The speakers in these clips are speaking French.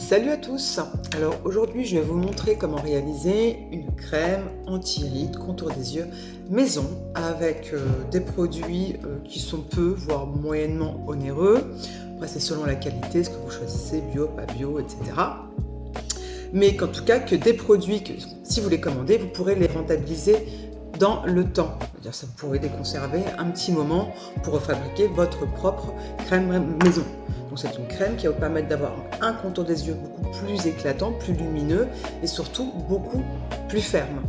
Salut à tous. Alors aujourd'hui je vais vous montrer comment réaliser une crème anti-rides contour des yeux maison avec des produits qui sont peu voire moyennement onéreux. Après c'est selon la qualité, ce que vous choisissez, bio, pas bio, etc. Mais qu'en tout cas que des produits que si vous les commandez, vous pourrez les rentabiliser dans le temps. C'est-à-dire ça vous pourrez les conserver un petit moment pour fabriquer votre propre crème maison. Donc c'est une crème qui va vous permettre d'avoir un contour des yeux beaucoup plus éclatant, plus lumineux et surtout beaucoup plus ferme.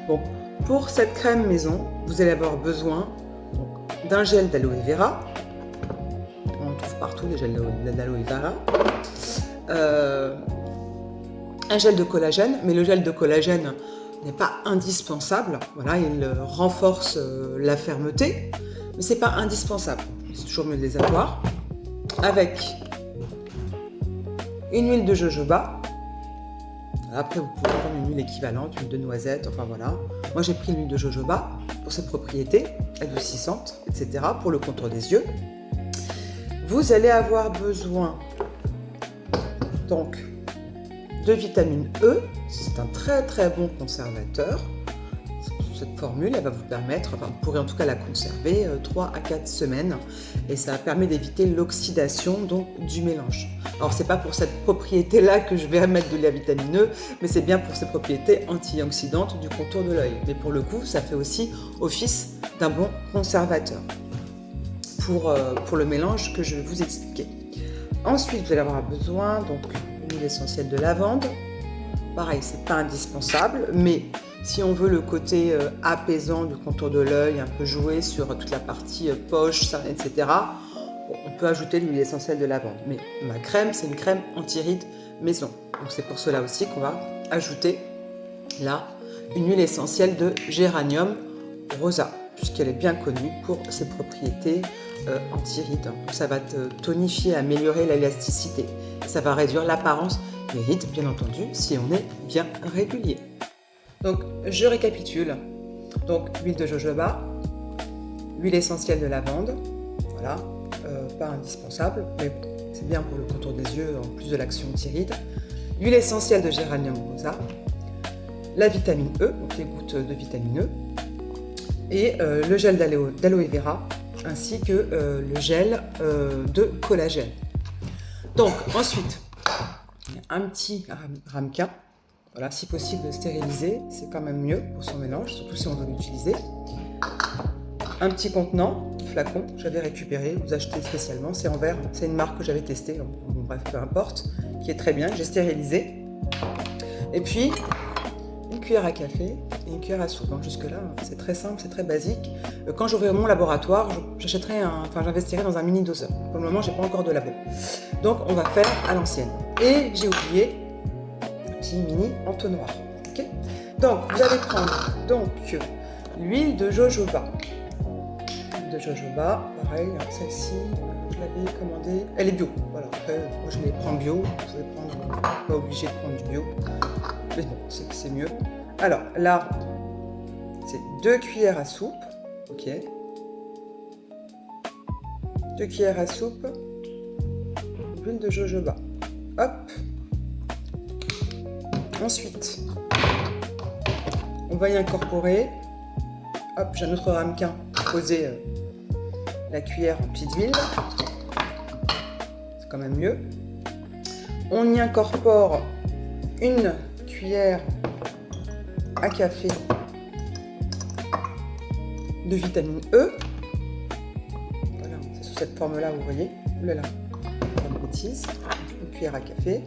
Donc pour cette crème maison, vous allez avoir besoin d'un gel d'aloe vera. On trouve partout des gels d'aloe vera. Un gel de collagène, mais le gel de collagène n'est pas indispensable. Voilà, il renforce la fermeté, mais c'est pas indispensable. C'est toujours mieux de les avoir. Avec une huile de jojoba. Après, vous pouvez prendre une huile équivalente, une huile de noisette, enfin voilà. Moi, j'ai pris l'huile de jojoba pour ses propriétés adoucissantes, etc., pour le contour des yeux. Vous allez avoir besoin donc de vitamine E. C'est un très très bon conservateur. Cette formule, elle va vous permettre, enfin, vous pourrez en tout cas la conserver 3 à 4 semaines et ça permet d'éviter l'oxydation donc du mélange. Alors c'est pas pour cette propriété là que je vais mettre de la vitamine E, mais c'est bien pour ses propriétés antioxydantes du contour de l'œil. Mais pour le coup, ça fait aussi office d'un bon conservateur pour le mélange que je vais vous expliquer. Ensuite, vous allez avoir besoin donc d'une huile essentielle de lavande. Pareil, c'est pas indispensable, mais si on veut le côté apaisant du contour de l'œil, un peu joué sur toute la partie poche, etc., on peut ajouter l'huile essentielle de lavande. Mais ma crème, c'est une crème anti-rides maison. Donc c'est pour cela aussi qu'on va ajouter là une huile essentielle de géranium rosa, puisqu'elle est bien connue pour ses propriétés anti-rides. Donc ça va tonifier, améliorer l'élasticité. Ça va réduire l'apparence des rides, bien entendu, si on est bien régulier. Donc, je récapitule. Donc, huile de jojoba, huile essentielle de lavande, voilà, pas indispensable, mais c'est bien pour le contour des yeux en plus de l'action anti-rides. Huile essentielle de géranium rosa, la vitamine E, donc les gouttes de vitamine E, et le gel d'aloe vera, ainsi que le gel de collagène. Donc, ensuite, un petit ramequin. Voilà, si possible stériliser, c'est quand même mieux pour son mélange, surtout si on veut l'utiliser. Un petit contenant, flacon, j'avais récupéré, vous achetez spécialement, c'est en verre, c'est une marque que j'avais testée, bon, bref, peu importe, qui est très bien, j'ai stérilisé. Et puis, une cuillère à café et une cuillère à soupe. Donc jusque-là, c'est très simple, c'est très basique. Quand j'ouvrirai mon laboratoire, j'investirai dans un mini doseur. Pour le moment, j'ai pas encore de labo. Donc, on va faire à l'ancienne. Et j'ai oublié mini entonnoir. Okay, donc vous allez prendre donc l'huile de jojoba. L'huile de jojoba, pareil, celle-ci, je l'avais commandée, elle est bio. Voilà, après, moi je les prends bio, vous pouvez prendre, pas obligé de prendre du bio, mais bon, c'est mieux. Alors là, c'est 2 cuillères à soupe, ok. 2 cuillères à soupe d'huile de jojoba. Hop. Ensuite, on va y incorporer, hop, j'ai un autre ramequin, poser la cuillère remplie d'huile, c'est quand même mieux. On y incorpore une cuillère à café de vitamine E. Voilà, c'est sous cette forme-là, vous voyez. Oulala, pas de bêtises. Une cuillère à café.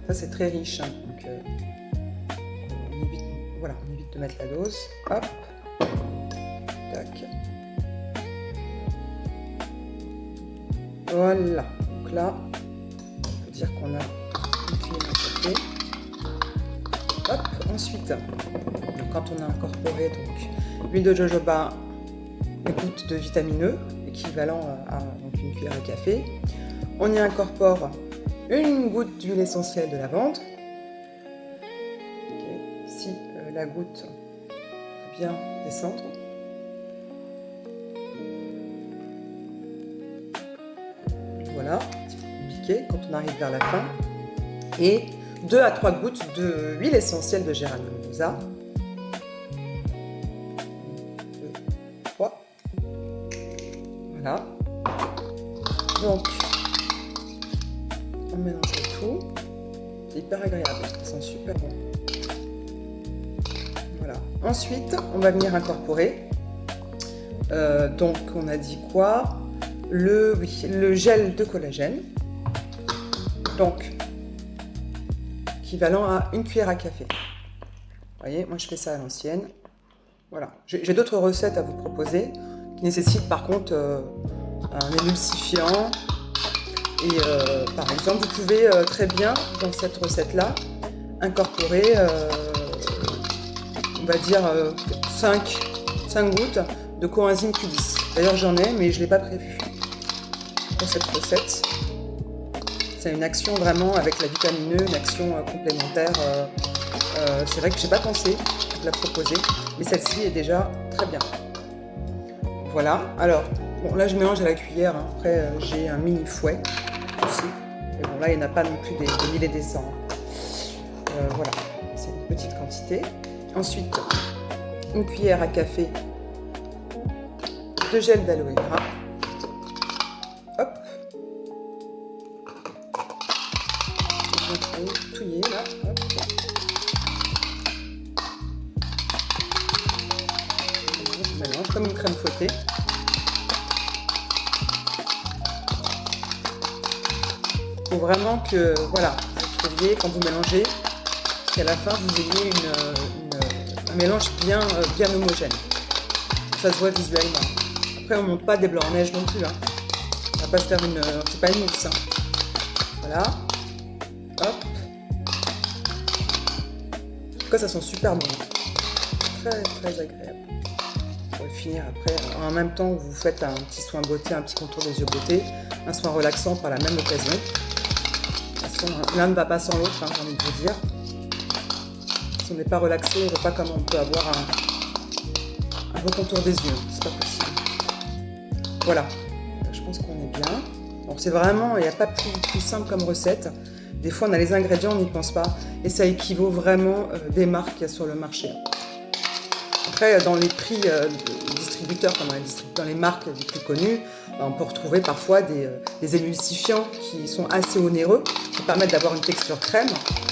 Ça, c'est très riche, hein, donc on évite de mettre la dose. Hop, tac. Voilà, donc là, on peut dire qu'on a une cuillère à café. Hop, ensuite, donc, quand on a incorporé l'huile de jojoba, les gouttes de vitamine E, équivalent à donc, une cuillère à café, on y incorpore une goutte d'huile essentielle de lavande. Okay. Si la goutte peut bien descendre. Voilà, un petit peu compliqué quand on arrive vers la fin. et 2 à 3 gouttes d'huile essentielle de géranium rosa. 2, 3. Voilà. Donc, on mélange le tout. C'est hyper agréable, ça sent super bon. Voilà. Ensuite, on va venir incorporer. Donc, on a dit quoi? Le gel de collagène. Donc, équivalent à 1 cuillère à café. Vous voyez, moi je fais ça à l'ancienne. Voilà. J'ai d'autres recettes à vous proposer qui nécessitent par contre un émulsifiant. Et par exemple, vous pouvez très bien, dans cette recette-là, incorporer, on va dire, 5 gouttes de coenzyme Q10. D'ailleurs, j'en ai, mais je ne l'ai pas prévu pour cette recette. C'est une action vraiment avec la vitamine E, une action complémentaire. C'est vrai que je n'ai pas pensé à la proposer, mais celle-ci est déjà très bien. Voilà. Alors, bon, là, je mélange à la cuillère. Hein. Après, j'ai un mini fouet aussi. Mais bon, là, il n'y en a pas non plus des milliers et des cents. Voilà. C'est une petite quantité. Ensuite, 1 cuillère à café de gel d'aloe vera. Hop. Je vais touiller là. Hop. Je mélange comme une crème fouettée. Il faut vraiment que, voilà, vous trouviez quand vous mélangez, qu'à la fin vous ayez un mélange bien homogène. Ça se voit visuellement. Après, on ne monte pas des blancs en neige non plus. Hein. On va pas se faire c'est pas une mousse. Hein. Voilà. Hop. En tout cas, ça sent super bon. Très, très agréable. On va finir après. En même temps, vous faites un petit soin beauté, un petit contour des yeux beauté, un soin relaxant par la même occasion. De toute façon, l'un ne va pas sans l'autre, hein, j'ai envie de vous dire. Si on n'est pas relaxé, on ne voit pas comment on peut avoir un beau contour des yeux. C'est pas possible. Voilà. Je pense qu'on est bien. Bon, c'est vraiment, il n'y a pas plus simple comme recette. Des fois, on a les ingrédients, on n'y pense pas. Et ça équivaut vraiment des marques qu'il y a sur le marché. Après, dans les prix distributeurs, comme dans les marques les plus connues, on peut retrouver parfois des émulsifiants qui sont assez onéreux, qui permettent d'avoir une texture crème.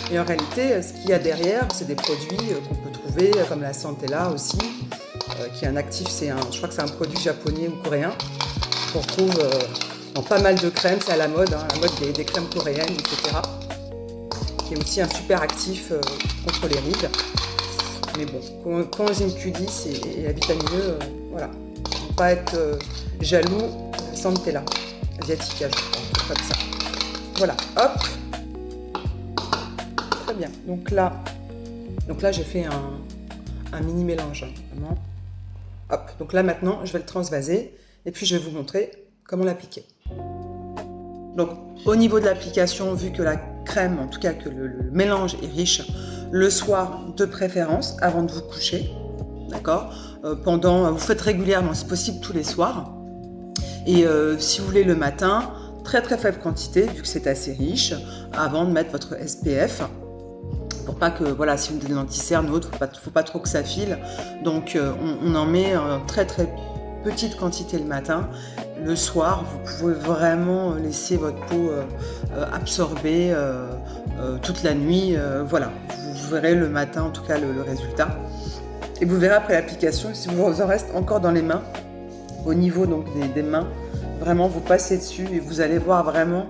Et en réalité, ce qu'il y a derrière, c'est des produits qu'on peut trouver, comme la Centella aussi, qui est un actif, je crois que c'est un produit japonais ou coréen, qu'on retrouve dans pas mal de crèmes, c'est à la mode, hein, la mode des crèmes coréennes, etc. Qui est aussi un super actif contre les rides. Mais bon, coenzyme Q10 et la vitamine E, voilà. Il ne faut pas être jaloux, Centella, asiatique, je crois, comme ça. Voilà, hop. Très bien. Donc là j'ai fait un mini mélange, hein, vraiment. Hop, donc là maintenant, je vais le transvaser et puis je vais vous montrer comment l'appliquer. Donc au niveau de l'application, vu que la crème, en tout cas que le mélange est riche, le soir de préférence, avant de vous coucher, d'accord, vous faites régulièrement, si possible tous les soirs. Et si vous voulez le matin, très très faible quantité, vu que c'est assez riche, avant de mettre votre SPF. Pour pas que, voilà, si vous avez des lenticerne ou autre, faut pas trop que ça file. Donc on en met très très petite quantité le matin. Le soir, vous pouvez vraiment laisser votre peau absorber toute la nuit. Voilà, vous verrez le matin en tout cas le résultat. Et vous verrez après l'application, si vous en reste encore dans les mains, au niveau donc des mains, vraiment vous passez dessus et vous allez voir vraiment,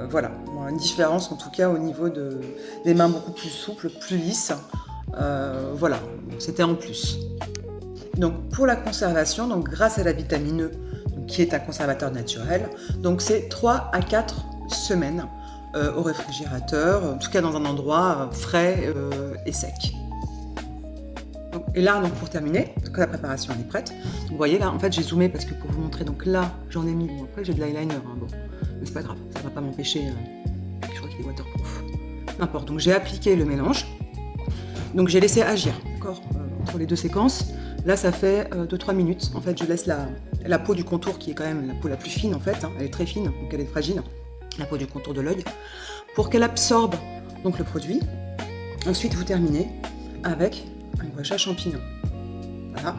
voilà, une différence en tout cas au niveau des mains beaucoup plus souples, plus lisses. Voilà, c'était en plus. Donc pour la conservation, donc grâce à la vitamine E, qui est un conservateur naturel, donc c'est 3 à 4 semaines au réfrigérateur, en tout cas dans un endroit frais et sec. Donc, et là, donc pour terminer, donc la préparation elle est prête. Donc, vous voyez là, en fait j'ai zoomé parce que pour vous montrer, donc là j'en ai mis, bon, après j'ai de l'eyeliner, hein, bon, mais c'est pas grave, ça va pas m'empêcher, je crois qu'il est waterproof. N'importe, donc j'ai appliqué le mélange, donc j'ai laissé agir, d'accord, entre les deux séquences. Là ça fait 2-3 minutes, en fait je laisse la peau du contour qui est quand même la peau la plus fine en fait, hein, elle est très fine, donc elle est fragile. la peau du contour de l'œil, pour qu'elle absorbe donc le produit. Ensuite, vous terminez avec un gua sha champignon. Voilà.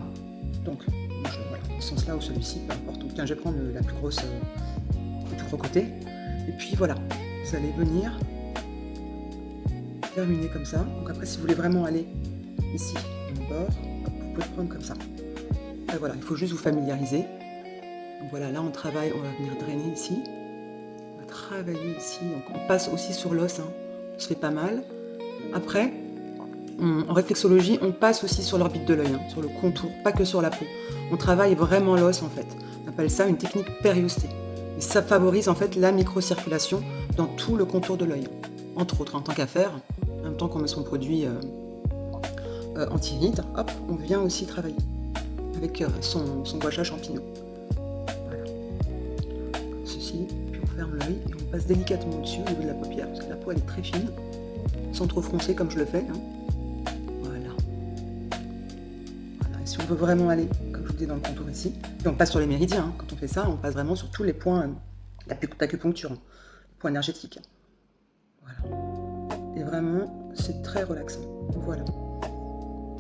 Donc, voilà, dans ce sens-là ou celui-ci, peu importe. Donc, tiens, je vais prendre la plus grosse, le plus gros côté. Et puis voilà, vous allez venir terminer comme ça. Donc après, si vous voulez vraiment aller ici, au bord, vous pouvez le prendre comme ça. Et voilà, il faut juste vous familiariser. Donc voilà, là on travaille, on va venir drainer ici. On va travailler ici. Donc on passe aussi sur l'os, hein. On se fait pas mal. Après, en réflexologie, on passe aussi sur l'orbite de l'œil, hein, sur le contour, pas que sur la peau. On travaille vraiment l'os en fait. On appelle ça une technique périostée. Et ça favorise en fait la microcirculation dans tout le contour de l'œil. Entre autres, en tant qu'affaire, en même temps qu'on met son produit anti-rides, hop, on vient aussi travailler avec son gua sha champignon. Voilà. Comme ceci, puis on ferme l'œil et on passe délicatement dessus au niveau de la paupière, parce que la peau elle est très fine, sans trop froncer comme je le fais. Hein. Voilà. Voilà. Et si on veut vraiment aller, comme je vous dis dans le contour ici, puis on passe sur les méridiens, hein. Quand on fait ça, on passe vraiment sur tous les points d'acupuncture, hein, points énergétiques. Voilà. Et vraiment, c'est très relaxant. Voilà.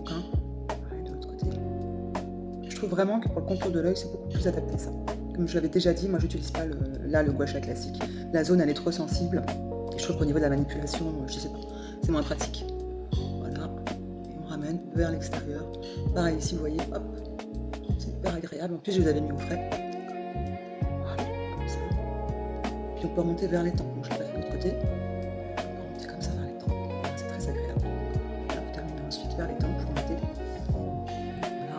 Hein, pareil de l'autre côté. Je trouve vraiment que pour le contour de l'œil, c'est beaucoup plus adapté ça. Comme je l'avais déjà dit, moi j'utilise pas le gua sha classique. La zone elle est trop sensible. Et je trouve qu'au niveau de la manipulation, je sais pas, c'est moins pratique. Voilà. Et on ramène vers l'extérieur. Pareil ici, vous voyez, hop. C'est hyper agréable. En plus, je les avais mis au frais. Voilà, comme ça. Puis on peut remonter vers les tempes. Donc je l'ai pas fait de l'autre côté. Vers les tempes pour monter. Voilà.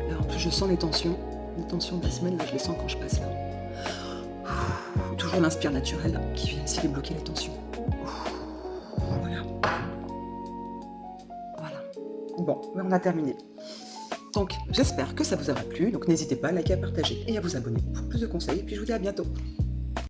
Là en plus je sens les tensions de la semaine, là je les sens quand je passe là. Toujours l'inspire naturel qui vient essayer de bloquer les tensions. Voilà. Voilà. Bon, on a terminé. Donc j'espère que ça vous aura plu. Donc n'hésitez pas à liker, à partager et à vous abonner pour plus de conseils. Et puis je vous dis à bientôt.